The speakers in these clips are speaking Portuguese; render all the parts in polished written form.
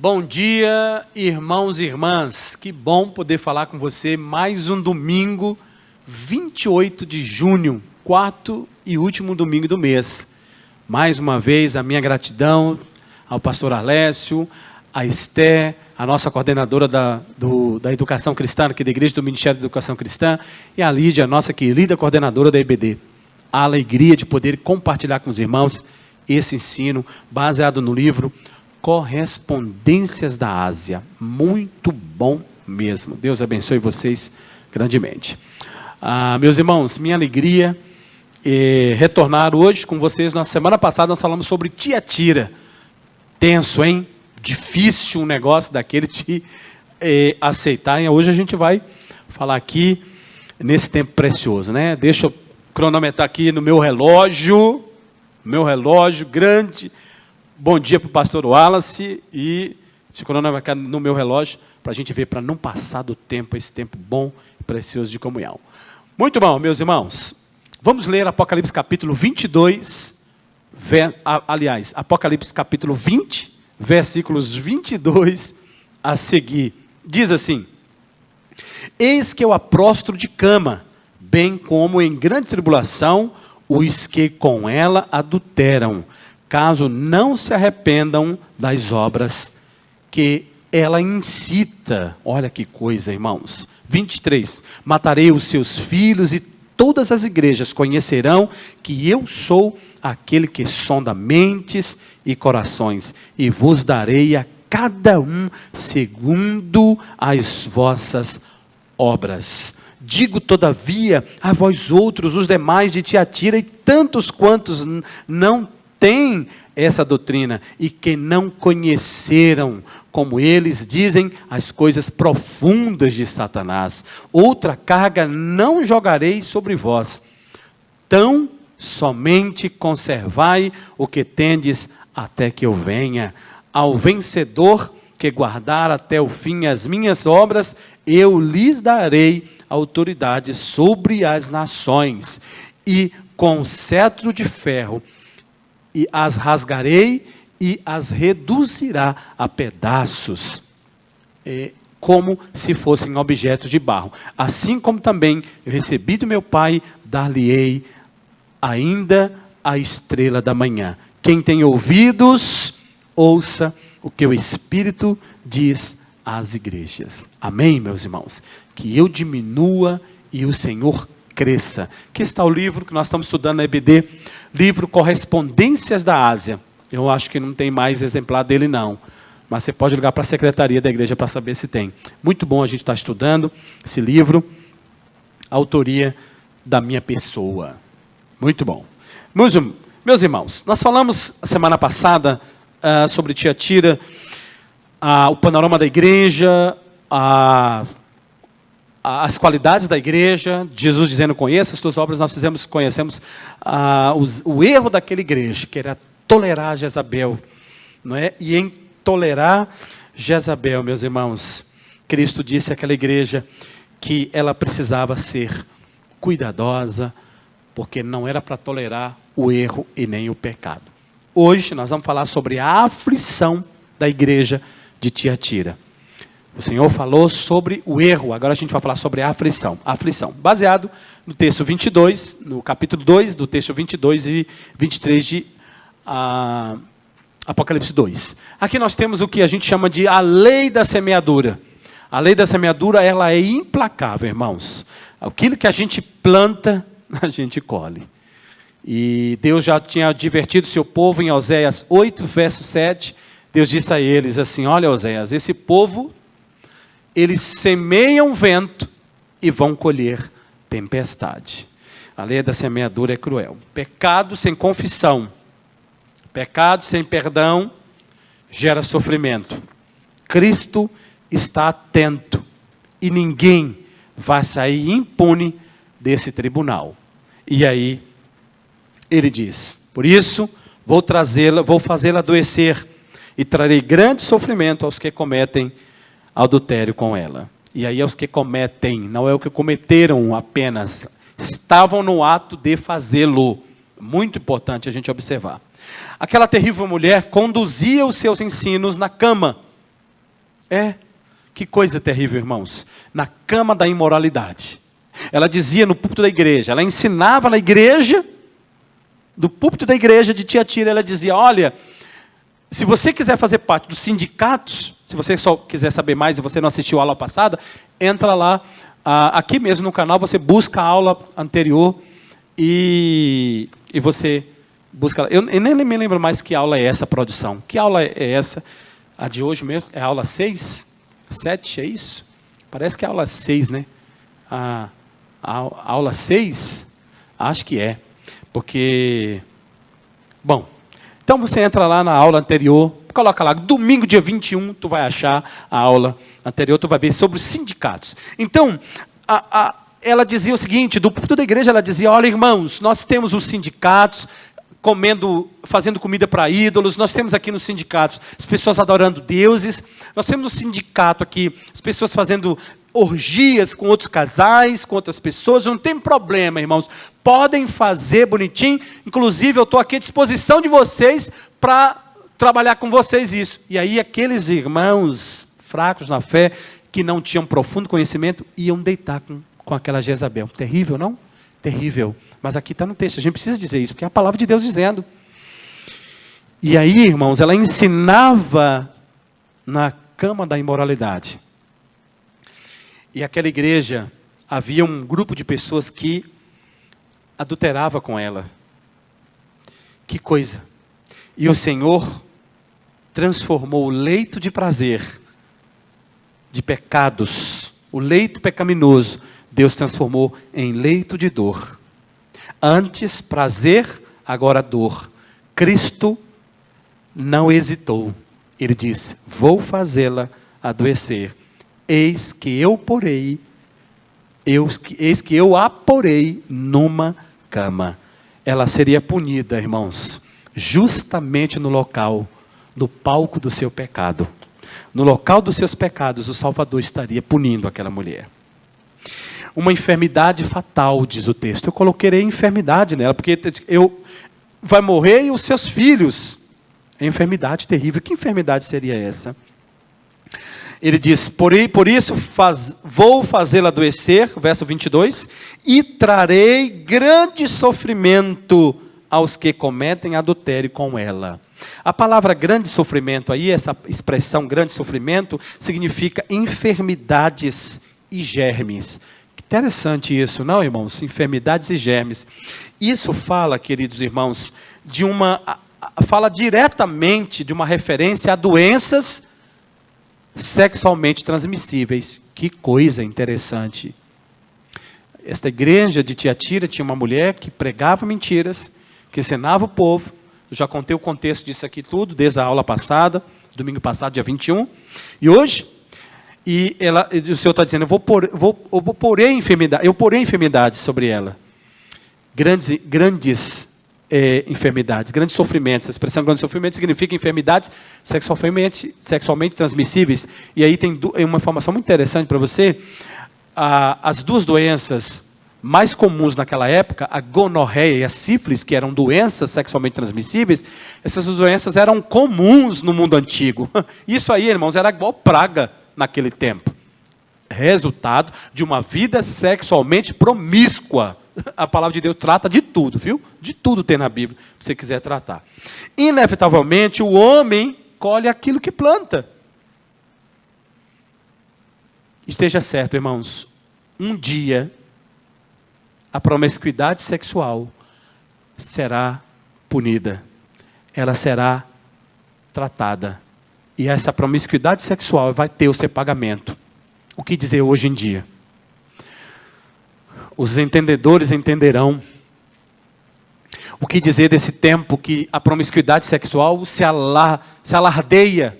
Bom dia, irmãos e irmãs. Que bom poder falar com você mais um domingo, 28 de junho, quarto e último domingo do mês. Mais uma vez, a minha gratidão ao pastor Alessio, a Esté, a nossa coordenadora da Educação Cristã, aqui da Igreja do Ministério da Educação Cristã, e a Lídia, a nossa querida coordenadora da EBD. A alegria de poder compartilhar com os irmãos esse ensino baseado no livro Correspondências da Ásia. Muito bom mesmo. Deus abençoe vocês grandemente. Meus irmãos, minha alegria é retornar hoje com vocês. Na semana passada nós falamos sobre Tiatira. Tenso, hein? Difícil um negócio daquele te aceitar. E hoje a gente vai falar aqui nesse tempo precioso, né? Deixa eu cronometrar aqui no meu relógio grande. Bom dia para o pastor Wallace e se cronometrar no meu relógio para a gente ver, para não passar do tempo, esse tempo bom e precioso de comunhão. Muito bom, meus irmãos. Vamos ler Apocalipse capítulo 22, Apocalipse capítulo 20, versículos 22 a seguir. Diz assim: Eis que eu aprostro de cama, bem como em grande tribulação os que com ela adulteram, caso não se arrependam das obras que ela incita. Olha que coisa, irmãos. 23. Matarei os seus filhos e todas as igrejas conhecerão que eu sou aquele que sonda mentes e corações, e vos darei a cada um segundo as vossas obras. Digo, todavia, a vós outros, os demais de Tiatira, e tantos quantos não têm essa doutrina, e que não conheceram, como eles dizem, as coisas profundas de Satanás. Outra carga não jogarei sobre vós. Tão somente conservai o que tendes até que eu venha. Ao vencedor que guardar até o fim as minhas obras, eu lhes darei autoridade sobre as nações, e com cetro de ferro, e as rasgarei e as reduzirá a pedaços, como se fossem objetos de barro. Assim como também eu recebi do meu Pai, dar-lhe-ei ainda a estrela da manhã. Quem tem ouvidos, ouça o que o Espírito diz às igrejas. Amém, meus irmãos? Que eu diminua e o Senhor cresça. Aqui está o livro que nós estamos estudando na EBD, livro Correspondências da Ásia. Eu acho que não tem mais exemplar dele não, mas você pode ligar para a secretaria da igreja para saber se tem. Muito bom a gente estar estudando esse livro, autoria da minha pessoa. Muito bom. Meus irmãos, nós falamos semana passada sobre Tiatira, o panorama da igreja, as qualidades da igreja, Jesus dizendo: conheça as tuas obras. Nós conhecemos o erro daquela igreja, que era tolerar Jezabel, não é? E em tolerar Jezabel, meus irmãos, Cristo disse àquela igreja que ela precisava ser cuidadosa, porque não era para tolerar o erro e nem o pecado. Hoje nós vamos falar sobre a aflição da igreja de Tiatira. O Senhor falou sobre o erro, agora a gente vai falar sobre a aflição. Baseado no texto 22, no capítulo 2, do texto 22 e 23 de Apocalipse 2. Aqui nós temos o que a gente chama de a lei da semeadura. A lei da semeadura, ela é implacável, irmãos. Aquilo que a gente planta, a gente colhe. E Deus já tinha advertido seu povo em Oséias 8, verso 7. Deus disse a eles assim: olha, Oséias, esse povo, eles semeiam vento e vão colher tempestade. A lei da semeadura é cruel. Pecado sem confissão, pecado sem perdão, gera sofrimento. Cristo está atento e ninguém vai sair impune desse tribunal. E aí ele diz: por isso vou fazê-la adoecer, e trarei grande sofrimento aos que cometem adultério com ela. E aí aos que cometem, não é o que cometeram apenas, estavam no ato de fazê-lo. Muito importante a gente observar. Aquela terrível mulher conduzia os seus ensinos na cama, Que coisa terrível, irmãos. Na cama da imoralidade. Ela dizia no púlpito da igreja, ela ensinava na igreja, do púlpito da igreja de Tiatira, ela dizia, olha, se você quiser fazer parte dos sindicatos, se você só quiser saber mais e você não assistiu a aula passada, entra lá, aqui mesmo no canal, você busca a aula anterior e você busca. Eu nem me lembro mais que aula é essa, produção. Que aula é essa? A de hoje mesmo? É a aula 6? 7, é isso? Parece que é a aula 6, né? A aula 6? Acho que é. Porque, bom, então você entra lá na aula anterior, coloca lá, domingo dia 21, tu vai achar a aula anterior, tu vai ver sobre os sindicatos. Então, ela dizia o seguinte, do púlpito da igreja, ela dizia, olha irmãos, nós temos os sindicatos, fazendo comida para ídolos, nós temos aqui nos sindicatos as pessoas adorando deuses, nós temos no sindicato aqui as pessoas fazendo orgias com outros casais, com outras pessoas, não tem problema, irmãos, podem fazer bonitinho, inclusive eu estou aqui à disposição de vocês para trabalhar com vocês isso. E aí aqueles irmãos fracos na fé, que não tinham profundo conhecimento, iam deitar com aquela Jezabel. Terrível, não? Terrível. Mas aqui está no texto, a gente precisa dizer isso, porque é a palavra de Deus dizendo. E aí, irmãos, ela ensinava na cama da imoralidade. E aquela igreja, havia um grupo de pessoas que adulterava com ela. Que coisa. E o Senhor transformou o leito de prazer, de pecados, o leito pecaminoso, Deus transformou em leito de dor. Antes prazer, agora dor. Cristo não hesitou. Ele disse, vou fazê-la adoecer. Eis que eu a porei numa cama. Ela seria punida, irmãos, justamente no local, no palco do seu pecado. No local dos seus pecados, o Salvador estaria punindo aquela mulher. Uma enfermidade fatal, diz o texto. Eu coloquei enfermidade nela, porque vai morrer e os seus filhos. É enfermidade terrível. Que enfermidade seria essa? Ele diz, por isso vou fazê-la adoecer, verso 22, e trarei grande sofrimento aos que cometem adultério com ela. A palavra grande sofrimento aí, essa expressão grande sofrimento, significa enfermidades e germes. Que interessante isso, não, irmãos? Enfermidades e germes. Isso fala, queridos irmãos, fala diretamente de uma referência a doenças sexualmente transmissíveis. Que coisa interessante. Esta igreja de Tiatira tinha uma mulher que pregava mentiras, que ensinava o povo. Eu já contei o contexto disso aqui tudo, desde a aula passada, domingo passado, dia 21. E hoje, o Senhor está dizendo, eu porei enfermidades sobre ela. Grandes enfermidades, grandes sofrimentos. A expressão grande sofrimento significa enfermidades sexualmente transmissíveis. E aí tem uma informação muito interessante para você. As duas doenças mais comuns naquela época, a gonorreia e a sífilis, que eram doenças sexualmente transmissíveis, essas doenças eram comuns no mundo antigo. Isso aí, irmãos, era igual praga naquele tempo. Resultado de uma vida sexualmente promíscua. A palavra de Deus trata de tudo, viu? De tudo tem na Bíblia, se você quiser tratar. Inevitavelmente, o homem colhe aquilo que planta. Esteja certo, irmãos, um dia a promiscuidade sexual será punida. Ela será tratada. E essa promiscuidade sexual vai ter o seu pagamento. O que dizer hoje em dia? Os entendedores entenderão. O que dizer desse tempo que a promiscuidade sexual se alardeia,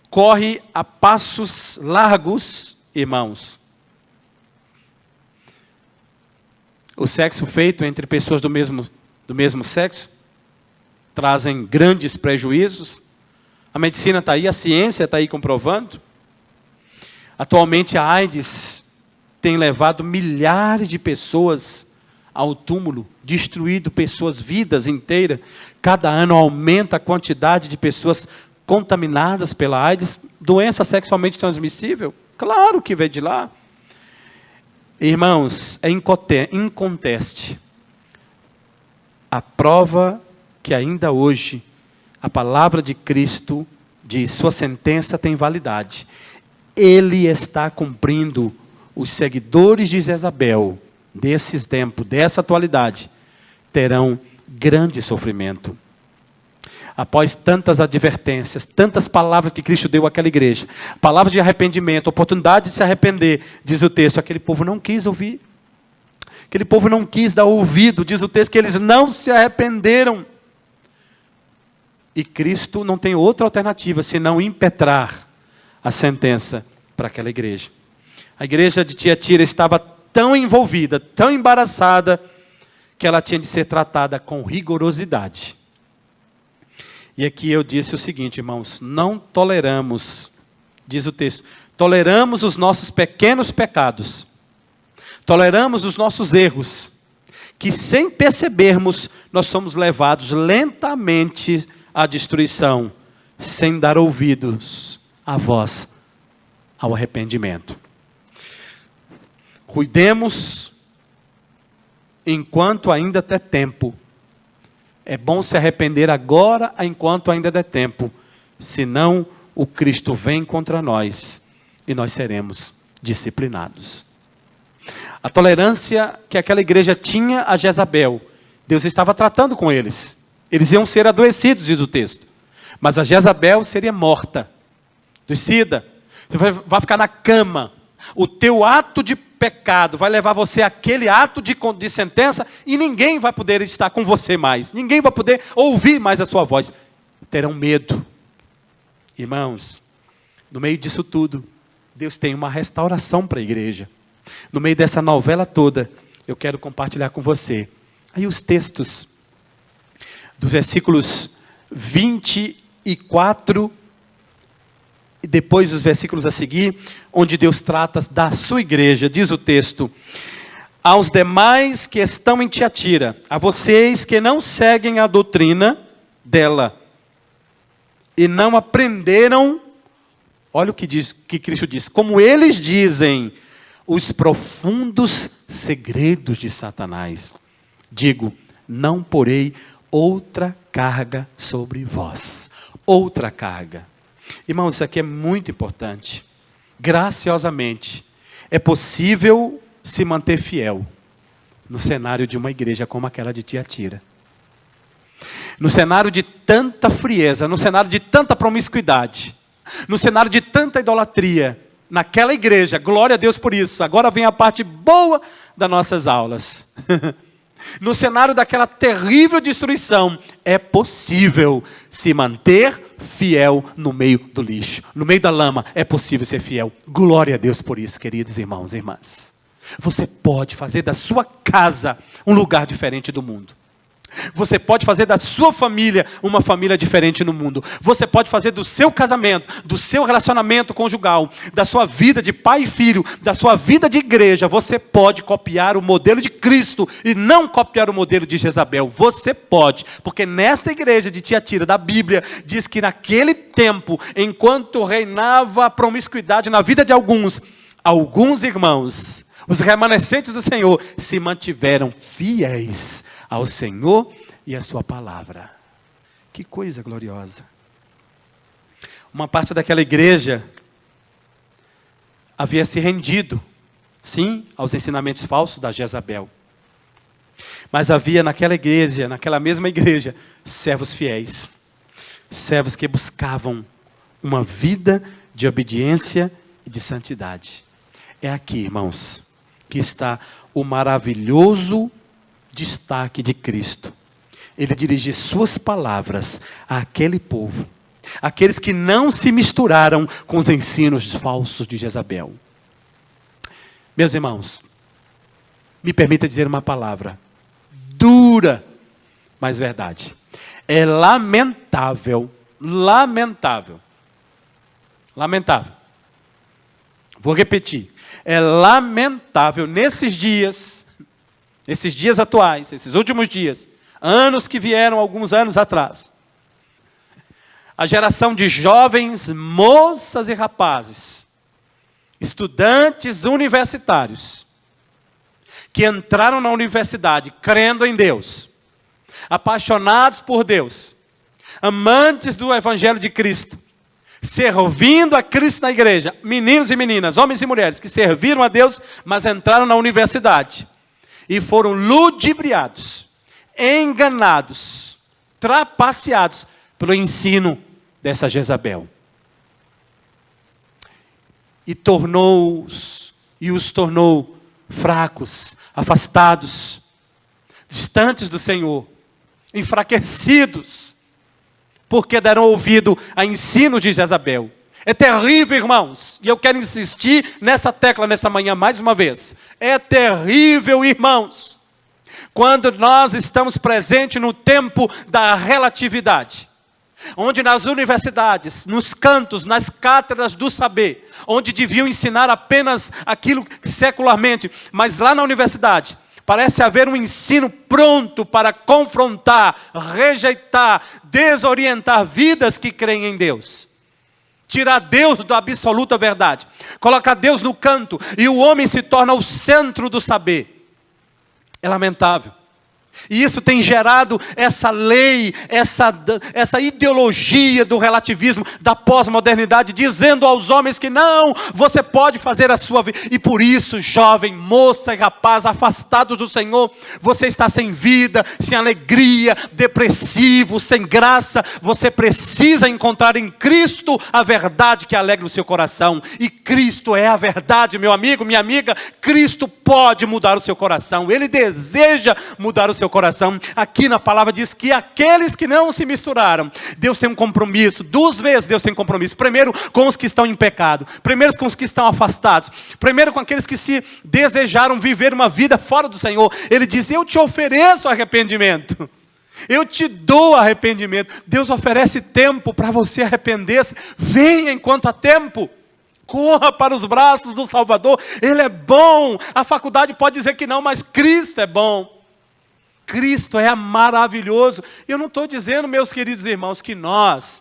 corre a passos largos, irmãos. O sexo feito entre pessoas do mesmo sexo trazem grandes prejuízos. A medicina está aí, a ciência está aí comprovando. Atualmente a AIDS tem levado milhares de pessoas ao túmulo, destruído pessoas, vidas inteiras. Cada ano aumenta a quantidade de pessoas contaminadas pela AIDS Doença sexualmente transmissível? Claro que veio de lá. Irmãos, é inconteste a prova que ainda hoje a palavra de Cristo diz, sua sentença tem validade. Ele está cumprindo. Os seguidores de Jezabel, desses tempos, dessa atualidade, terão grande sofrimento. Após tantas advertências, tantas palavras que Cristo deu àquela igreja, palavras de arrependimento, oportunidade de se arrepender, diz o texto, aquele povo não quis ouvir. Aquele povo não quis dar ouvido, diz o texto que eles não se arrependeram. E Cristo não tem outra alternativa senão impetrar a sentença para aquela igreja. A igreja de Tiatira estava tão envolvida, tão embaraçada, que ela tinha de ser tratada com rigorosidade. E aqui eu disse o seguinte, irmãos, não toleramos, diz o texto, toleramos os nossos pequenos pecados, toleramos os nossos erros, que sem percebermos, nós somos levados lentamente à destruição, sem dar ouvidos à voz, ao arrependimento. Cuidemos enquanto ainda tem tempo. É bom se arrepender agora, enquanto ainda der tempo. Senão, o Cristo vem contra nós e nós seremos disciplinados. A tolerância que aquela igreja tinha a Jezabel, Deus estava tratando com eles. Eles iam ser adoecidos, diz o texto. Mas a Jezabel seria morta, adoecida. Você vai ficar na cama. O teu ato de pecado vai levar você àquele ato de sentença e ninguém vai poder estar com você mais. Ninguém vai poder ouvir mais a sua voz. Terão medo. Irmãos, no meio disso tudo, Deus tem uma restauração para a igreja. No meio dessa novela toda, eu quero compartilhar com você. Aí os textos dos versículos 24 e depois os versículos a seguir, onde Deus trata da sua igreja, diz o texto: aos demais que estão em Tiatira, a vocês que não seguem a doutrina dela, e não aprenderam, olha o que diz, que Cristo diz, como eles dizem, os profundos segredos de Satanás. Digo, não porei outra carga sobre vós. Outra carga. Irmãos, isso aqui é muito importante. Graciosamente, é possível se manter fiel no cenário de uma igreja como aquela de Tiatira. No cenário de tanta frieza, no cenário de tanta promiscuidade, no cenário de tanta idolatria, naquela igreja, glória a Deus por isso. Agora vem a parte boa das nossas aulas. No cenário daquela terrível destruição, é possível se manter fiel no meio do lixo, no meio da lama, é possível ser fiel. Glória a Deus por isso, queridos irmãos e irmãs. Você pode fazer da sua casa um lugar diferente do mundo. Você pode fazer da sua família uma família diferente no mundo. Você pode fazer do seu casamento, do seu relacionamento conjugal, da sua vida de pai e filho, da sua vida de igreja. Você pode copiar o modelo de Cristo e não copiar o modelo de Jezabel. Você pode, porque nesta igreja de Tiatira, da Bíblia, diz que naquele tempo, enquanto reinava a promiscuidade na vida de alguns irmãos, os remanescentes do Senhor, se mantiveram fiéis ao Senhor e à sua palavra. Que coisa gloriosa. Uma parte daquela igreja havia se rendido, sim, aos ensinamentos falsos da Jezabel. Mas havia naquela igreja, naquela mesma igreja, servos fiéis. Servos que buscavam uma vida de obediência e de santidade. É aqui, irmãos, que está o maravilhoso destaque de Cristo. Ele dirige suas palavras àquele povo, aqueles que não se misturaram com os ensinos falsos de Jezabel. Meus irmãos, me permita dizer uma palavra dura, mas verdade. É lamentável. Vou repetir. É lamentável nesses dias atuais, esses últimos dias, anos que vieram alguns anos atrás, a geração de jovens, moças e rapazes, estudantes universitários, que entraram na universidade crendo em Deus, apaixonados por Deus, amantes do Evangelho de Cristo, servindo a Cristo na igreja, meninos e meninas, homens e mulheres, que serviram a Deus, mas entraram na universidade, e foram ludibriados, enganados, trapaceados, pelo ensino dessa Jezabel. E os tornou fracos, afastados, distantes do Senhor, enfraquecidos, porque deram ouvido a ensino de Jezabel. É terrível, irmãos, e eu quero insistir nessa tecla nessa manhã mais uma vez. É terrível, irmãos, quando nós estamos presentes no tempo da relatividade, onde nas universidades, nos cantos, nas cátedras do saber, onde deviam ensinar apenas aquilo secularmente, mas lá na universidade, parece haver um ensino pronto para confrontar, rejeitar, desorientar vidas que creem em Deus. Tirar Deus da absoluta verdade, colocar Deus no canto, e o homem se torna o centro do saber. É lamentável. E isso tem gerado essa lei, essa ideologia do relativismo, da pós-modernidade, dizendo aos homens que não, você pode fazer a sua vida. E por isso, jovem, moça e rapaz, afastados do Senhor, você está sem vida, sem alegria, depressivo, sem graça. Você precisa encontrar em Cristo a verdade que alegra o seu coração. E Cristo é a verdade, meu amigo, minha amiga. Cristo pode mudar o seu coração. Ele deseja mudar o seu coração. Aqui na palavra diz que aqueles que não se misturaram, Deus tem um compromisso. 2 vezes Deus tem compromisso. Primeiro com os que estão em pecado, primeiro com os que estão afastados, primeiro com aqueles que se desejaram viver uma vida fora do Senhor. Ele diz: eu te ofereço arrependimento, eu te dou arrependimento. Deus oferece tempo para você arrepender-se. Venha enquanto há tempo. Corra para os braços do Salvador. Ele é bom. A faculdade pode dizer que não, mas Cristo é bom. Cristo é maravilhoso. Eu não estou dizendo, meus queridos irmãos, que nós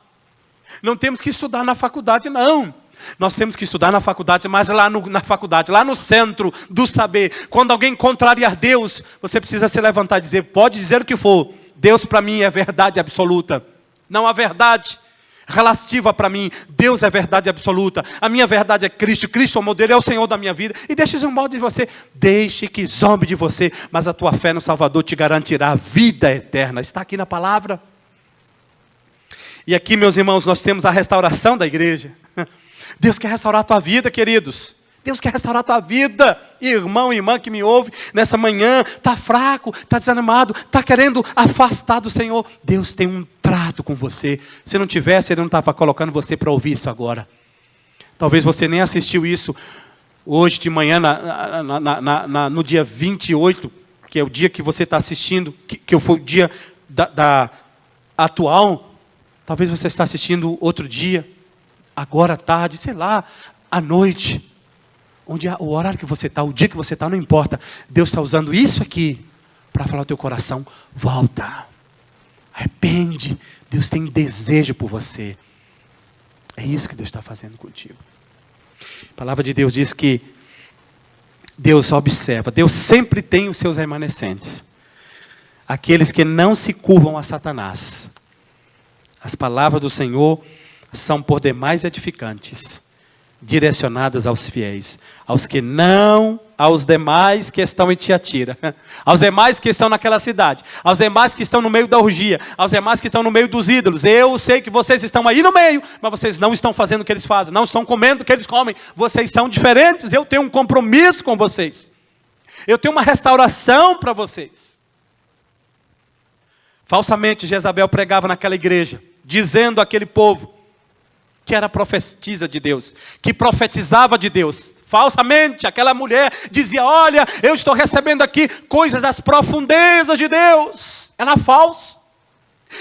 não temos que estudar na faculdade, não. Nós temos que estudar na faculdade, mas lá no centro do saber. Quando alguém contrariar Deus, você precisa se levantar e dizer: pode dizer o que for, Deus para mim é verdade absoluta. Não há verdade relativa para mim. Deus é verdade absoluta. A minha verdade é Cristo. Cristo é o modelo, é o Senhor da minha vida. E deixe zombar de você. Deixe que zombe de você. Mas a tua fé no Salvador te garantirá a vida eterna. Está aqui na palavra. E aqui, meus irmãos, nós temos a restauração da igreja. Deus quer restaurar a tua vida, queridos. Deus quer restaurar a tua vida. Irmão e irmã que me ouve nessa manhã, está fraco, está desanimado, está querendo afastar do Senhor. Deus tem um trato com você. Se não tivesse, Ele não estava colocando você para ouvir isso agora. Talvez você nem assistiu isso hoje de manhã, no dia 28, que é o dia que você está assistindo, que foi o dia da atual. Talvez você está assistindo outro dia, agora à tarde, sei lá, à noite. Onde o horário que você está, o dia que você está, não importa. Deus está usando isso aqui para falar ao teu coração: volta, arrepende. Deus tem desejo por você. É isso que Deus está fazendo contigo. A palavra de Deus diz que Deus observa. Deus sempre tem os seus remanescentes, aqueles que não se curvam a Satanás. As palavras do Senhor são por demais edificantes, direcionadas aos fiéis, aos demais que estão em Tiatira, aos demais que estão naquela cidade, aos demais que estão no meio da orgia, aos demais que estão no meio dos ídolos. Eu sei que vocês estão aí no meio, mas vocês não estão fazendo o que eles fazem, não estão comendo o que eles comem. Vocês são diferentes. Eu tenho um compromisso com vocês. Eu tenho uma restauração para vocês. Falsamente Jezabel pregava naquela igreja, dizendo àquele povo que era profetisa de Deus, que profetizava de Deus. Falsamente, aquela mulher dizia: olha, eu estou recebendo aqui coisas das profundezas de Deus. Era falso.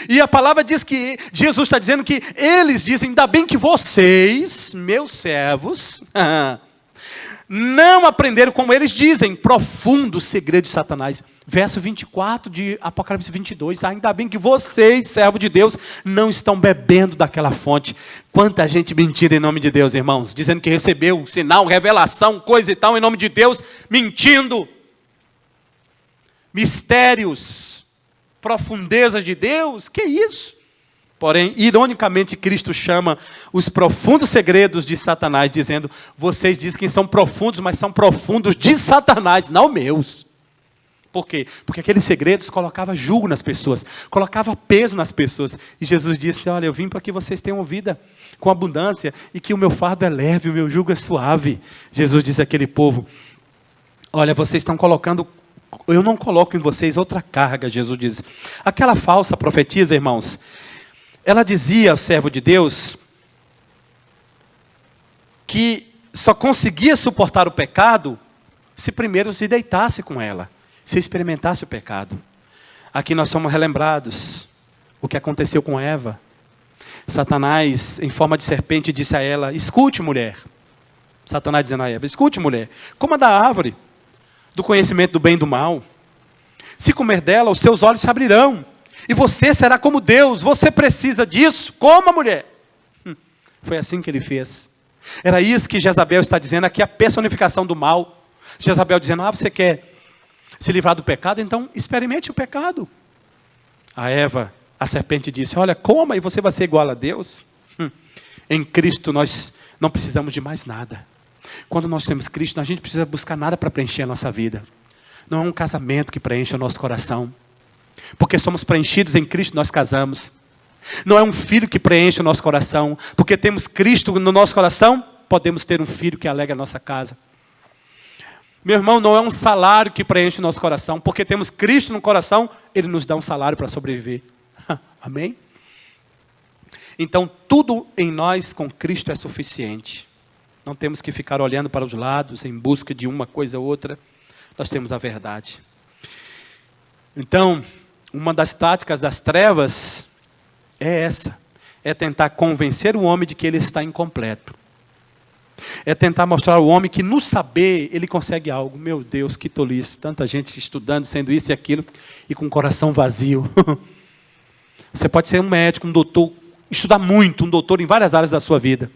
E a palavra diz que, Jesus está dizendo que eles dizem: ainda bem que vocês, meus servos, não aprenderam, como eles dizem, profundos segredos de Satanás. Verso 24 de Apocalipse 22. Ainda bem que vocês, servos de Deus, não estão bebendo daquela fonte. Quanta gente mentindo em nome de Deus, irmãos. Dizendo que recebeu sinal, revelação, coisa e tal, em nome de Deus. Mentindo. Mistérios. Profundezas de Deus. Que isso? Porém, ironicamente, Cristo chama os profundos segredos de Satanás, dizendo, vocês dizem que são profundos, mas são profundos de Satanás, não meus. Por quê? Porque aqueles segredos colocavam jugo nas pessoas, colocava peso nas pessoas. E Jesus disse, olha, eu vim para que vocês tenham vida com abundância, e que o meu fardo é leve, o meu jugo é suave. Jesus disse àquele povo, olha, vocês estão colocando, eu não coloco em vocês outra carga, Jesus diz. Aquela falsa profetisa, irmãos, ela dizia ao servo de Deus que só conseguia suportar o pecado se primeiro se deitasse com ela, se experimentasse o pecado. Aqui nós somos relembrados o que aconteceu com Eva. Satanás, em forma de serpente, disse a ela, escute, mulher. Satanás dizendo a Eva, escute, mulher, coma da árvore do conhecimento do bem e do mal. Se comer dela, os teus olhos se abrirão. E você será como Deus, você precisa disso, coma, mulher. Foi assim que ele fez. Era isso que Jezabel está dizendo aqui, a personificação do mal. Jezabel dizendo, você quer se livrar do pecado? Então experimente o pecado. A Eva, a serpente disse, olha, coma e você vai ser igual a Deus. Em Cristo nós não precisamos de mais nada. Quando nós temos Cristo, a gente precisa buscar nada para preencher a nossa vida. Não é um casamento que preenche o nosso coração. Porque somos preenchidos em Cristo, nós casamos. Não é um filho que preenche o nosso coração. Porque temos Cristo no nosso coração, podemos ter um filho que alegra a nossa casa. Meu irmão, não é um salário que preenche o nosso coração. Porque temos Cristo no coração, Ele nos dá um salário para sobreviver. Amém? Então, tudo em nós com Cristo é suficiente. Não temos que ficar olhando para os lados, em busca de uma coisa ou outra. Nós temos a verdade. Então, uma das táticas das trevas é essa. É tentar convencer o homem de que ele está incompleto. É tentar mostrar ao homem que no saber ele consegue algo. Meu Deus, que tolice. Tanta gente estudando, sendo isso e aquilo, e com o coração vazio. Você pode ser um médico, um doutor, estudar muito, um doutor em várias áreas da sua vida.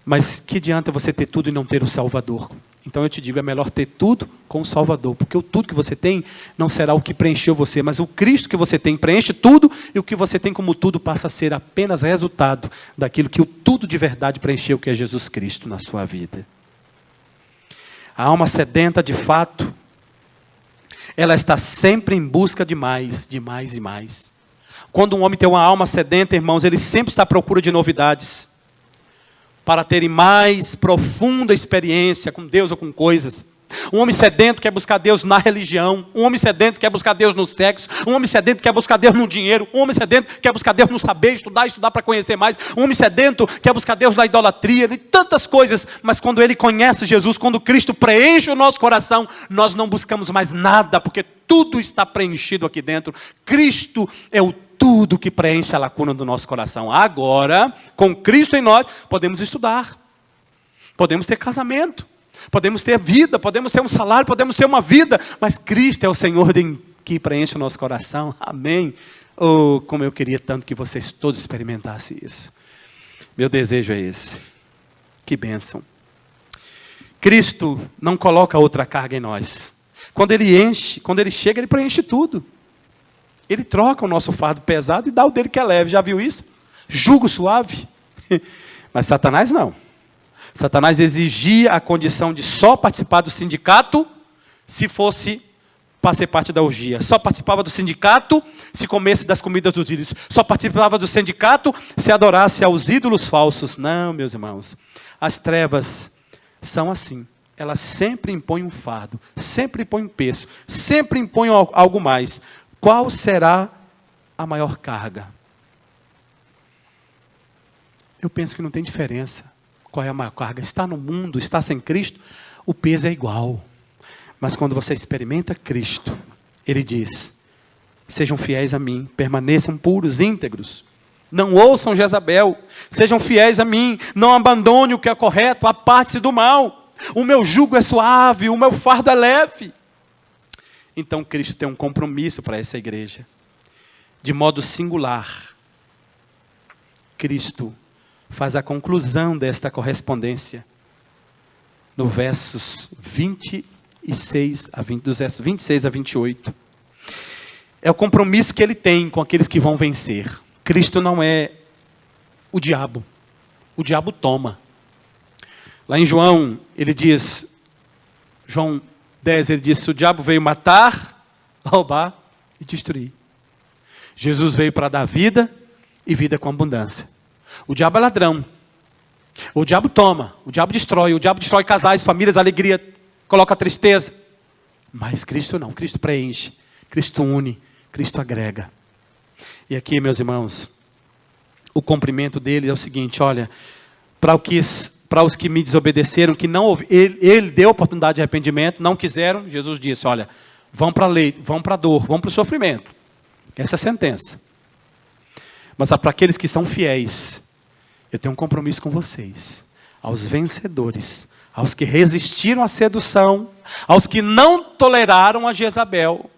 Mas que adianta você ter tudo e não ter o Salvador? Então eu te digo, é melhor ter tudo com o Salvador. Porque o tudo que você tem não será o que preencheu você. Mas o Cristo que você tem preenche tudo. E o que você tem como tudo passa a ser apenas resultado daquilo que o tudo de verdade preencheu, que é Jesus Cristo na sua vida. A alma sedenta, de fato, ela está sempre em busca de mais, de mais e mais. Quando um homem tem uma alma sedenta, irmãos, ele sempre está à procura de novidades. Para terem mais profunda experiência com Deus ou com coisas. Um homem sedento quer buscar Deus na religião. Um homem sedento quer buscar Deus no sexo. Um homem sedento quer buscar Deus no dinheiro. Um homem sedento quer buscar Deus no saber, estudar para conhecer mais. Um homem sedento quer buscar Deus na idolatria, e tantas coisas. Mas quando ele conhece Jesus, quando Cristo preenche o nosso coração, nós não buscamos mais nada, porque tudo está preenchido aqui dentro. Cristo é o tudo que preenche a lacuna do nosso coração. Agora, com Cristo em nós, podemos estudar. Podemos ter casamento. Podemos ter vida. Podemos ter um salário. Podemos ter uma vida. Mas Cristo é o Senhor que preenche o nosso coração. Amém? Oh, como eu queria tanto que vocês todos experimentassem isso. Meu desejo é esse. Que bênção. Cristo não coloca outra carga em nós. Quando Ele enche, quando Ele chega, Ele preenche tudo. Ele troca o nosso fardo pesado e dá o dele que é leve. Já viu isso? Jugo suave. Mas Satanás não. Satanás exigia a condição de só participar do sindicato se fosse para ser parte da orgia. Só participava do sindicato se comesse das comidas dos ídolos. Só participava do sindicato se adorasse aos ídolos falsos. Não, meus irmãos. As trevas são assim. Elas sempre impõem um fardo. Sempre impõem um peso. Sempre impõem algo mais. Qual será a maior carga? Eu penso que não tem diferença. Qual é a maior carga? Está no mundo, está sem Cristo, o peso é igual. Mas quando você experimenta Cristo, Ele diz, sejam fiéis a mim, permaneçam puros, íntegros. Não ouçam Jezabel, sejam fiéis a mim, não abandone o que é correto, aparte-se do mal. O meu jugo é suave, o meu fardo é leve. Então Cristo tem um compromisso para essa igreja. De modo singular, Cristo faz a conclusão desta correspondência no versos 26 a 20, dos versos 26 a 28. É o compromisso que ele tem com aqueles que vão vencer. Cristo não é o diabo. O diabo toma. Lá em João, ele diz, João 10, ele diz, o diabo veio matar, roubar e destruir. Jesus veio para dar vida e vida com abundância. O diabo é ladrão. O diabo toma, o diabo destrói casais, famílias, alegria, coloca tristeza. Mas Cristo não, Cristo preenche, Cristo une, Cristo agrega. E aqui, meus irmãos, o cumprimento dele é o seguinte, olha, para os que me desobedeceram, que não ele deu oportunidade de arrependimento, não quiseram, Jesus disse, olha, vão para a lei, vão para a dor, vão para o sofrimento. Essa é a sentença. Mas para aqueles que são fiéis, eu tenho um compromisso com vocês, aos vencedores, aos que resistiram à sedução, aos que não toleraram a Jezabel,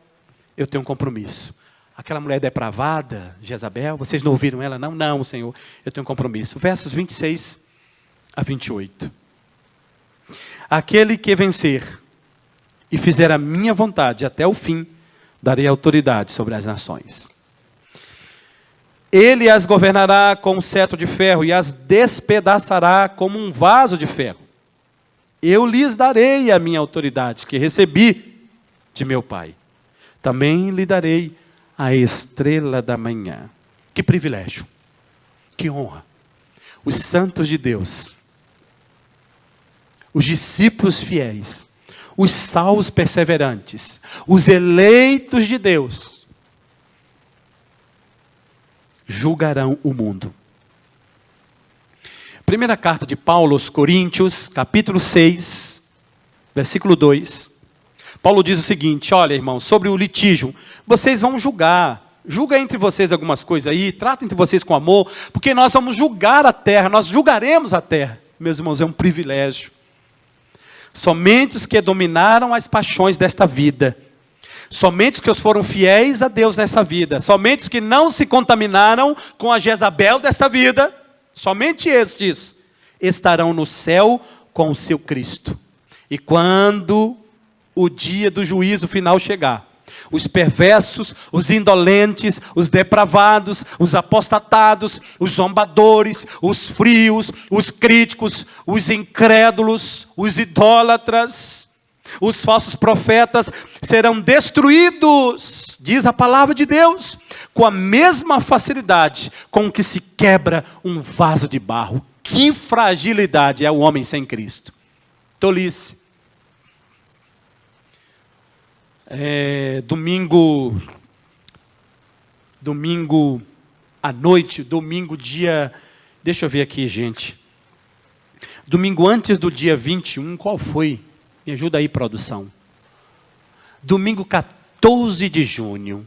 eu tenho um compromisso. Aquela mulher depravada, Jezabel, vocês não ouviram ela? Não, não, Senhor, eu tenho um compromisso. Versos 26 a 28. Aquele que vencer e fizer a minha vontade até o fim, darei autoridade sobre as nações. Ele as governará com um cetro de ferro e as despedaçará como um vaso de ferro. Eu lhes darei a minha autoridade que recebi de meu Pai. Também lhe darei a estrela da manhã. Que privilégio, que honra. Os santos de Deus, os discípulos fiéis, os salvos perseverantes, os eleitos de Deus, julgarão o mundo. Primeira carta de Paulo aos Coríntios, capítulo 6, versículo 2. Paulo diz o seguinte, olha irmãos, sobre o litígio, vocês vão julga entre vocês algumas coisas aí, trata entre vocês com amor, porque nós vamos julgar a terra, nós julgaremos a terra. Meus irmãos, é um privilégio. Somente os que dominaram as paixões desta vida, somente os que foram fiéis a Deus nessa vida, somente os que não se contaminaram com a Jezabel desta vida, somente estes estarão no céu com o seu Cristo. E quando o dia do juízo final chegar, os perversos, os indolentes, os depravados, os apostatados, os zombadores, os frios, os críticos, os incrédulos, os idólatras, os falsos profetas serão destruídos, diz a palavra de Deus, com a mesma facilidade com que se quebra um vaso de barro. Que fragilidade é o homem sem Cristo. Tolice. Domingo à noite, domingo dia, deixa eu ver aqui gente, domingo antes do dia 21, qual foi? Me ajuda aí produção. Domingo 14 de junho,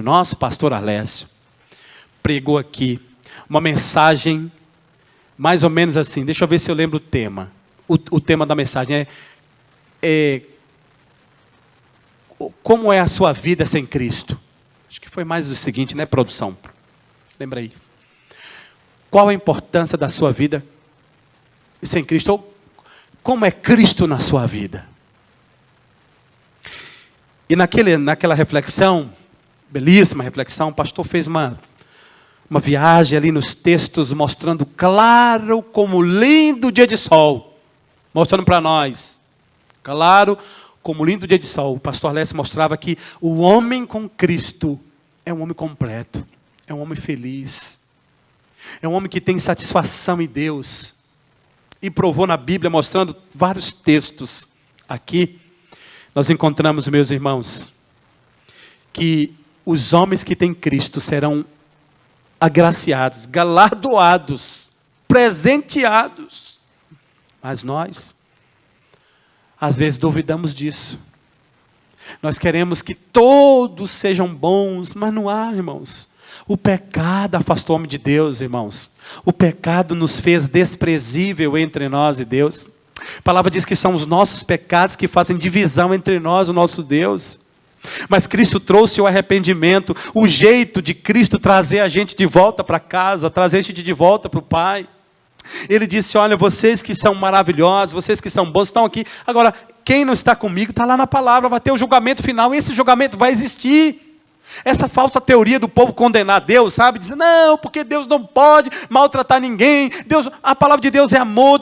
nosso pastor Alessio pregou aqui uma mensagem mais ou menos assim, deixa eu ver se eu lembro o tema. O tema da mensagem é como é a sua vida sem Cristo? Acho que foi mais o seguinte, né, produção? Lembra aí. Qual a importância da sua vida sem Cristo? Ou como é Cristo na sua vida? E naquela reflexão, belíssima reflexão, o pastor fez uma viagem ali nos textos, mostrando claro como lindo dia de sol. Mostrando para nós, claro como lindo dia de sol. O pastor Alessio mostrava que o homem com Cristo é um homem completo, é um homem feliz, é um homem que tem satisfação em Deus. E provou na Bíblia, mostrando vários textos. Aqui, nós encontramos, meus irmãos, que os homens que têm Cristo serão agraciados, galardoados, presenteados. Mas nós, às vezes duvidamos disso. Nós queremos que todos sejam bons, mas não há, irmãos. O pecado afastou o homem de Deus, irmãos. O pecado nos fez desprezível entre nós e Deus. A palavra diz que são os nossos pecados que fazem divisão entre nós e o nosso Deus. Mas Cristo trouxe o arrependimento, o jeito de Cristo trazer a gente de volta para casa, trazer a gente de volta para o Pai. Ele disse, olha, vocês que são maravilhosos, vocês que são bons, estão aqui. Agora, quem não está comigo, está lá na palavra, vai ter o julgamento final, e esse julgamento vai existir. Essa falsa teoria do povo condenar Deus, sabe? Dizer, não, porque Deus não pode maltratar ninguém. A palavra de Deus é amor,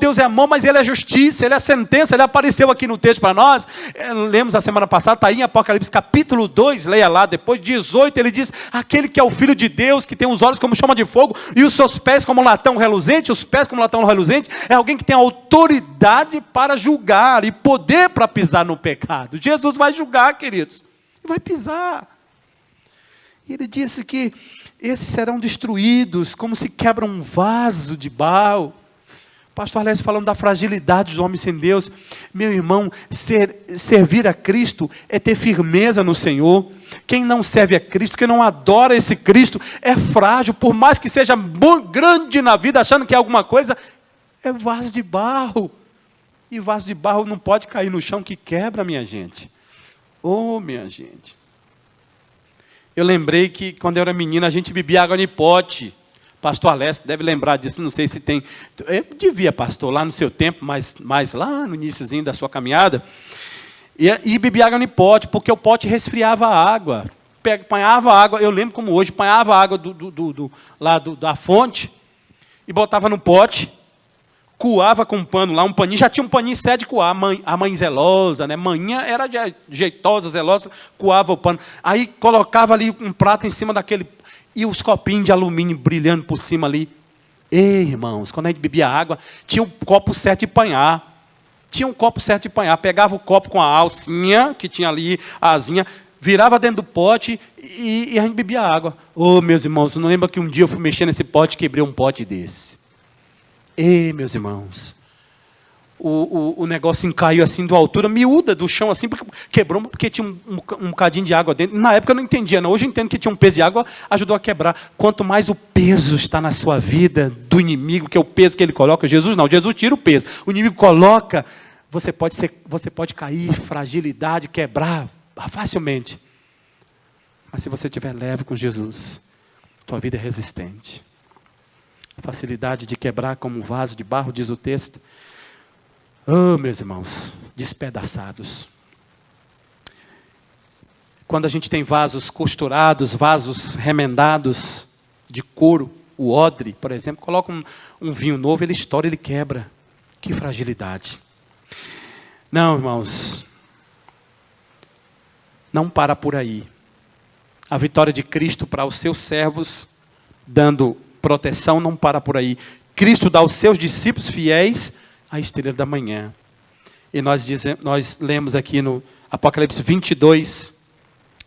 mas Ele é justiça, Ele é sentença. Ele apareceu aqui no texto para nós. Lemos a semana passada, está aí em Apocalipse capítulo 2, leia lá, depois 18, ele diz, aquele que é o Filho de Deus, que tem os olhos como chama de fogo, e os seus pés como latão reluzente, os pés como latão reluzente, é alguém que tem autoridade para julgar, e poder para pisar no pecado. Jesus vai julgar, queridos, e vai pisar. Ele disse que esses serão destruídos, como se quebra um vaso de barro. Pastor Alessio falando da fragilidade do homem sem Deus. Meu irmão, servir a Cristo é ter firmeza no Senhor. Quem não serve a Cristo, quem não adora esse Cristo, é frágil, por mais que seja grande na vida, achando que é alguma coisa, é vaso de barro. E vaso de barro não pode cair no chão que quebra, minha gente. Oh, minha gente. Eu lembrei que quando eu era menino, a gente bebia água em pote. Pastor Alessio deve lembrar disso, não sei se tem. Eu devia, pastor, lá no seu tempo, mas lá no iníciozinho da sua caminhada. E bebia água em pote, porque o pote resfriava a água. Apanhava água, eu lembro como hoje, apanhava a água da fonte e botava no pote. Coava com um pano lá, um paninho, já tinha um paninho certo de coar, a mãe zelosa, né? Manhã era jeitosa, zelosa, coava o pano. Aí colocava ali um prato em cima daquele, e os copinhos de alumínio brilhando por cima ali. Ei, irmãos, quando a gente bebia água, tinha um copo certo de panhar. Pegava o copo com a alcinha, que tinha ali a asinha, virava dentro do pote e a gente bebia água. Oh, meus irmãos, não lembra que um dia eu fui mexer nesse pote e quebrei um pote desse. Ei, meus irmãos, o negócio encaiu assim de uma altura miúda do chão, assim, porque quebrou, porque tinha um bocadinho de água dentro. Na época eu não entendia, não. Hoje eu entendo que tinha um peso de água, ajudou a quebrar. Quanto mais o peso está na sua vida do inimigo, que é o peso que ele coloca, Jesus não, Jesus tira o peso. O inimigo coloca, você pode cair, fragilidade, quebrar facilmente. Mas se você estiver leve com Jesus, tua vida é resistente. Facilidade de quebrar como um vaso de barro, diz o texto. Oh, meus irmãos, despedaçados. Quando a gente tem vasos costurados, vasos remendados de couro, o odre, por exemplo, coloca um vinho novo, ele estoura, ele quebra. Que fragilidade. Não, irmãos, não para por aí. A vitória de Cristo para os seus servos, dando proteção, não para por aí. Cristo dá aos seus discípulos fiéis a estrela da manhã. E nós lemos aqui no Apocalipse 22,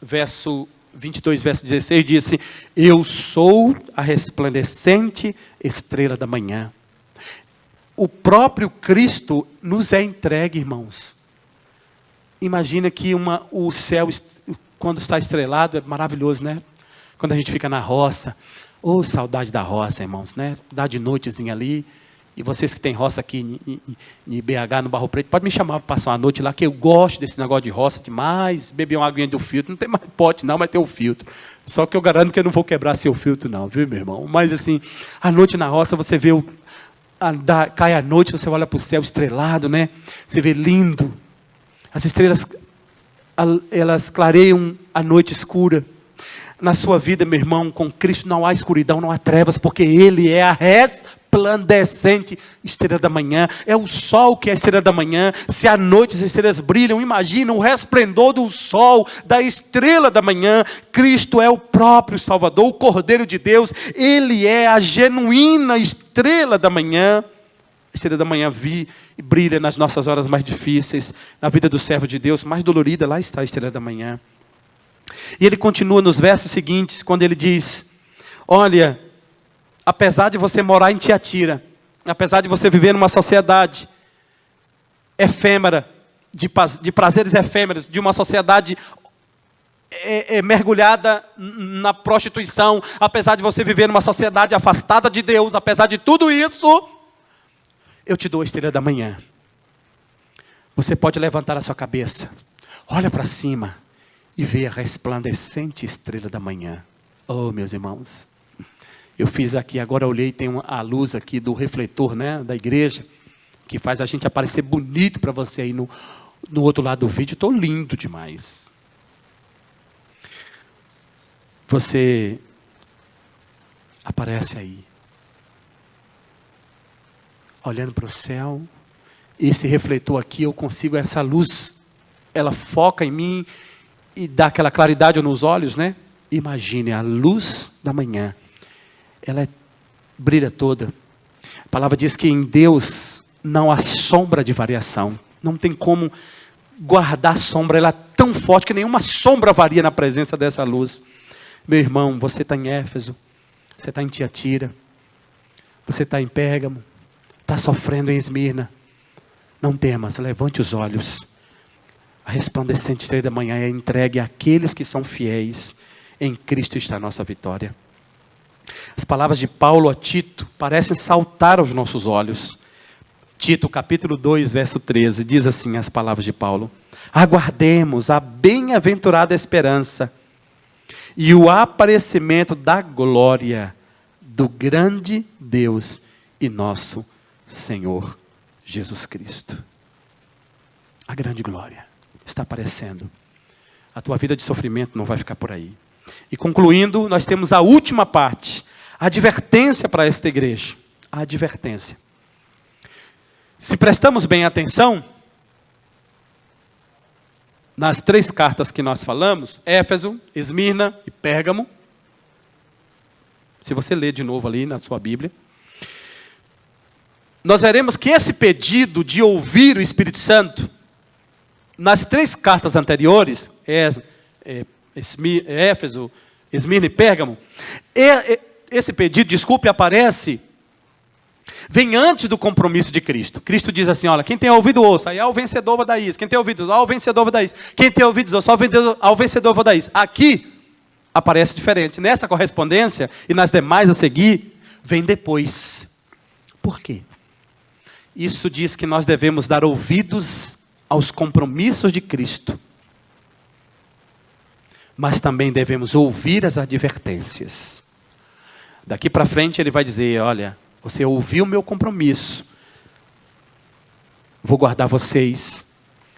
verso 16, diz assim, eu sou a resplandecente estrela da manhã. O próprio Cristo nos é entregue, irmãos. Imagina que o céu, quando está estrelado, é maravilhoso, né? Quando a gente fica na roça. Oh, saudade da roça, irmãos, né? Dá de noitezinha ali. E vocês que têm roça aqui em BH, no Barro Preto, pode me chamar para passar uma noite lá, que eu gosto desse negócio de roça demais. Beber uma aguinha do filtro, não tem mais pote não, mas tem o filtro. Só que eu garanto que eu não vou quebrar seu filtro não, viu, meu irmão? Mas assim, a noite na roça, você vê, cai a noite, você olha para o céu estrelado, né? Você vê lindo. As estrelas, elas clareiam a noite escura. Na sua vida, meu irmão, com Cristo não há escuridão, não há trevas, porque Ele é a resplandecente estrela da manhã. É o sol que é a estrela da manhã. Se à noite as estrelas brilham, imagina o resplendor do sol, da estrela da manhã. Cristo é o próprio Salvador, o Cordeiro de Deus. Ele é a genuína estrela da manhã. A estrela da manhã e brilha nas nossas horas mais difíceis, na vida do servo de Deus, mais dolorida, lá está a estrela da manhã. E ele continua nos versos seguintes, quando ele diz, olha, apesar de você morar em Tiatira, apesar de você viver numa sociedade efêmera, de prazeres efêmeros, de uma sociedade mergulhada na prostituição, apesar de você viver numa sociedade afastada de Deus, apesar de tudo isso, eu te dou a estrela da manhã. Você pode levantar a sua cabeça, olha para cima e ver a resplandecente estrela da manhã. Oh, meus irmãos, eu fiz aqui, agora eu olhei, tem a luz aqui do refletor, né, da igreja, que faz a gente aparecer bonito para você aí no outro lado do vídeo. Estou lindo demais. Você aparece aí, olhando para o céu. Esse refletor aqui, eu consigo, essa luz, ela foca em mim e dá aquela claridade nos olhos, né? Imagine a luz da manhã, ela brilha toda. A palavra diz que em Deus não há sombra de variação, não tem como guardar sombra, ela é tão forte que nenhuma sombra varia na presença dessa luz. Meu irmão, você está em Éfeso, você está em Tiatira, você está em Pérgamo, está sofrendo em Esmirna. Não temas, levante os olhos. A resplandecente estrela da manhã é entregue àqueles que são fiéis. Em Cristo está a nossa vitória. As palavras de Paulo a Tito parecem saltar aos nossos olhos. Tito, capítulo 2, verso 13, diz assim as palavras de Paulo: aguardemos a bem-aventurada esperança e o aparecimento da glória do grande Deus e nosso Senhor Jesus Cristo. A grande glória está aparecendo. A tua vida de sofrimento não vai ficar por aí. E concluindo, nós temos a última parte, a advertência para esta igreja. A advertência. Se prestamos bem atenção, nas 3 cartas que nós falamos, Éfeso, Esmirna e Pérgamo, se você ler de novo ali na sua Bíblia, nós veremos que esse pedido de ouvir o Espírito Santo, nas 3 cartas anteriores, Éfeso, Esmirna e Pérgamo, esse pedido, aparece, vem antes do compromisso de Cristo. Cristo diz assim, olha, quem tem ouvido ouça, aí ao vencedor vou dar isso. Quem tem ouvido, ao vencedor vou dar isso. Quem tem ouvido ouça, ao vencedor vou dar isso. Aqui, aparece diferente. Nessa correspondência, e nas demais a seguir, vem depois. Por quê? Isso diz que nós devemos dar ouvidos aos compromissos de Cristo. Mas também devemos ouvir as advertências. Daqui para frente ele vai dizer, olha, você ouviu o meu compromisso. Vou guardar vocês.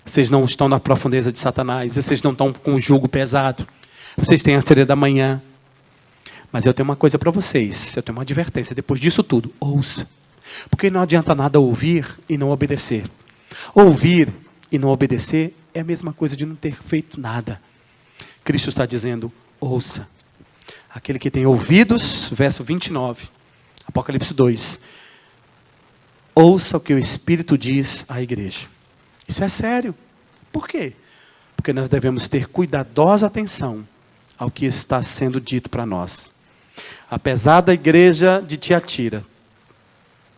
Vocês não estão na profundeza de Satanás. Vocês não estão com o jugo pesado. Vocês têm a estrela da manhã. Mas eu tenho uma coisa para vocês. Eu tenho uma advertência. Depois disso tudo, ouça. Porque não adianta nada ouvir e não obedecer. Ouvir e não obedecer é a mesma coisa de não ter feito nada. Cristo está dizendo, ouça. Aquele que tem ouvidos, verso 29, Apocalipse 2. Ouça o que o Espírito diz à igreja. Isso é sério. Por quê? Porque nós devemos ter cuidadosa atenção ao que está sendo dito para nós. Apesar da igreja de Tiatira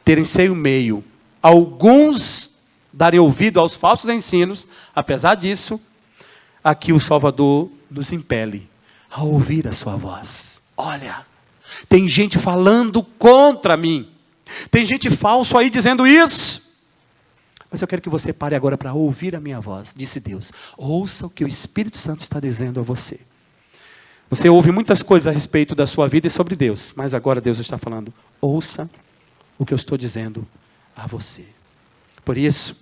terem seu meio, alguns darem ouvido aos falsos ensinos, apesar disso, aqui o Salvador nos impele a ouvir a sua voz. Olha, tem gente falando contra mim. Tem gente falso aí dizendo isso. Mas eu quero que você pare agora para ouvir a minha voz, disse Deus. Ouça o que o Espírito Santo está dizendo a você. Você ouve muitas coisas a respeito da sua vida e sobre Deus, mas agora Deus está falando, ouça o que eu estou dizendo a você. Por isso,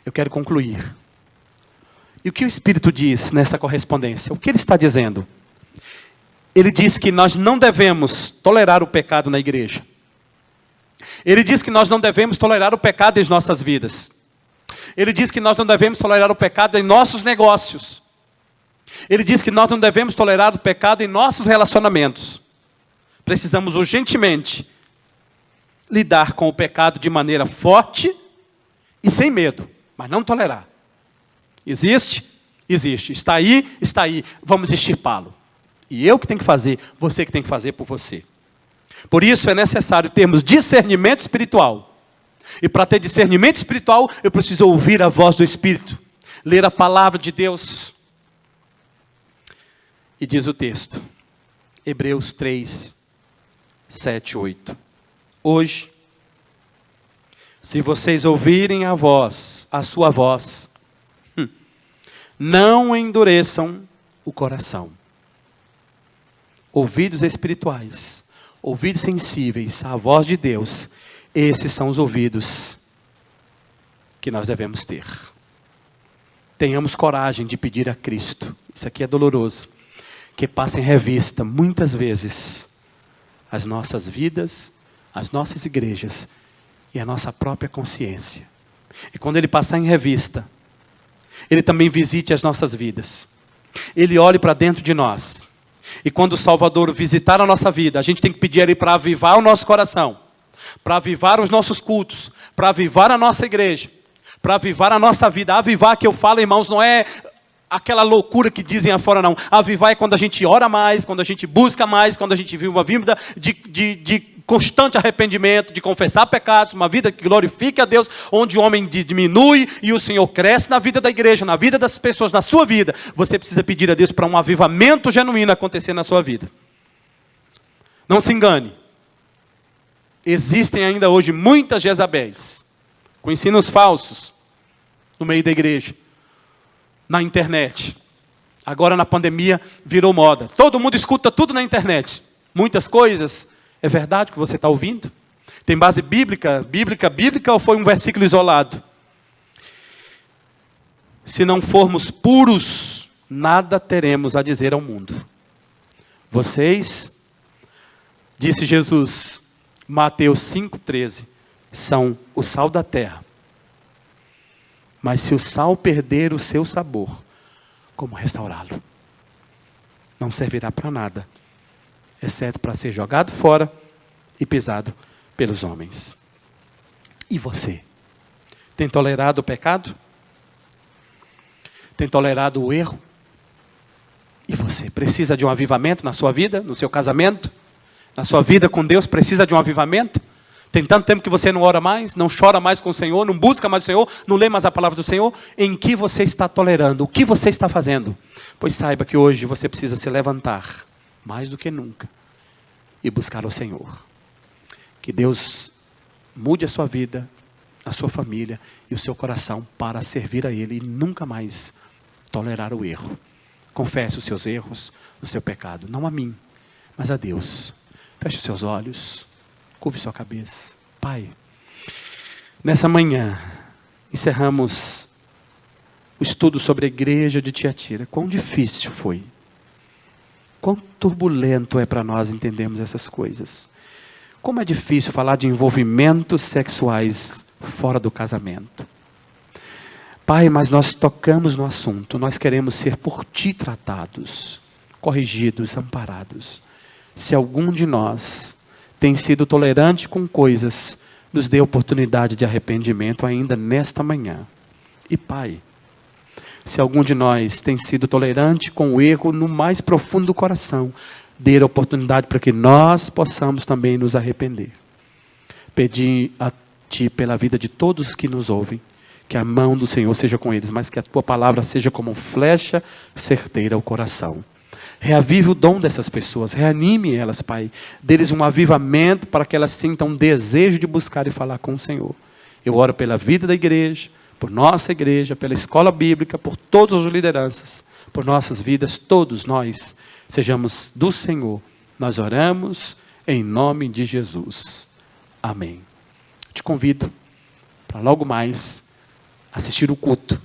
eu quero concluir. E o que o Espírito diz nessa correspondência? O que ele está dizendo? Ele diz que nós não devemos tolerar o pecado na igreja. Ele diz que nós não devemos tolerar o pecado em nossas vidas. Ele diz que nós não devemos tolerar o pecado em nossos negócios. Ele diz que nós não devemos tolerar o pecado em nossos relacionamentos. Precisamos urgentemente lidar com o pecado de maneira forte e sem medo, mas não tolerar. Existe? Existe. Está aí? Está aí. Vamos extirpá-lo. E eu que tenho que fazer, você que tem que fazer por você. Por isso é necessário termos discernimento espiritual. E para ter discernimento espiritual, eu preciso ouvir a voz do Espírito. Ler a palavra de Deus. E diz o texto, Hebreus 3, 7, 8. Hoje, se vocês ouvirem a sua voz, não endureçam o coração. Ouvidos espirituais, ouvidos sensíveis à voz de Deus, esses são os ouvidos que nós devemos ter. Tenhamos coragem de pedir a Cristo, isso aqui é doloroso, que passe em revista muitas vezes as nossas vidas, as nossas igrejas e a nossa própria consciência. E quando Ele passar em revista, Ele também visite as nossas vidas. Ele olhe para dentro de nós. E quando o Salvador visitar a nossa vida, a gente tem que pedir a Ele para avivar o nosso coração, para avivar os nossos cultos, para avivar a nossa igreja, para avivar a nossa vida. Avivar, que eu falo, irmãos, não é aquela loucura que dizem afora, não. Avivar é quando a gente ora mais, quando a gente busca mais, quando a gente vive uma vida de constante arrependimento, de confessar pecados, uma vida que glorifique a Deus, onde o homem diminui e o Senhor cresce na vida da igreja, na vida das pessoas, na sua vida. Você precisa pedir a Deus para um avivamento genuíno acontecer na sua vida. Não se engane. Existem ainda hoje muitas Jezabéis, com ensinos falsos, no meio da igreja, na internet. Agora na pandemia virou moda. Todo mundo escuta tudo na internet. Muitas coisas. É verdade que você está ouvindo? Tem base bíblica ou foi um versículo isolado? Se não formos puros, nada teremos a dizer ao mundo. Vocês, disse Jesus, Mateus 5,13, são o sal da terra. Mas se o sal perder o seu sabor, como restaurá-lo? Não servirá para nada, exceto para ser jogado fora e pisado pelos homens. E você? Tem tolerado o pecado? Tem tolerado o erro? E você? Precisa de um avivamento na sua vida, no seu casamento? Na sua vida com Deus, precisa de um avivamento? Tem tanto tempo que você não ora mais, não chora mais com o Senhor, não busca mais o Senhor, não lê mais a palavra do Senhor. Em que você está tolerando? O que você está fazendo? Pois saiba que hoje você precisa se levantar, mais do que nunca, e buscar o Senhor. Que Deus mude a sua vida, a sua família e o seu coração para servir a Ele e nunca mais tolerar o erro. Confesse os seus erros, o seu pecado, não a mim, mas a Deus. Feche os seus olhos, curve sua cabeça. Pai, nessa manhã, encerramos o estudo sobre a igreja de Tiatira. Quão difícil foi. Quão turbulento é para nós entendermos essas coisas. Como é difícil falar de envolvimentos sexuais fora do casamento. Pai, mas nós tocamos no assunto. Nós queremos ser por Ti tratados, corrigidos, amparados. Se algum de nós tem sido tolerante com coisas, nos dê oportunidade de arrependimento ainda nesta manhã. E Pai, se algum de nós tem sido tolerante com o erro no mais profundo do coração, dê a oportunidade para que nós possamos também nos arrepender. Pedir a Ti pela vida de todos que nos ouvem, que a mão do Senhor seja com eles, mas que a Tua palavra seja como flecha certeira ao coração. Reavive o dom dessas pessoas, reanime elas, Pai. Dê-lhes um avivamento para que elas sintam um desejo de buscar e falar com o Senhor. Eu oro pela vida da igreja, por nossa igreja, pela escola bíblica, por todas as lideranças, por nossas vidas, todos nós sejamos do Senhor. Nós oramos em nome de Jesus. Amém. Te convido para logo mais assistir o culto,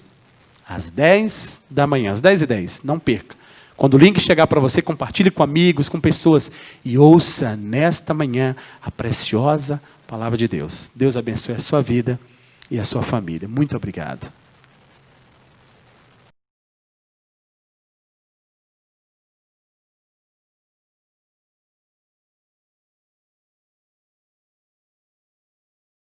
às 10 da manhã, às 10h10, não perca. Quando o link chegar para você, compartilhe com amigos, com pessoas, e ouça nesta manhã a preciosa palavra de Deus. Deus abençoe a sua vida e a sua família. Muito obrigado.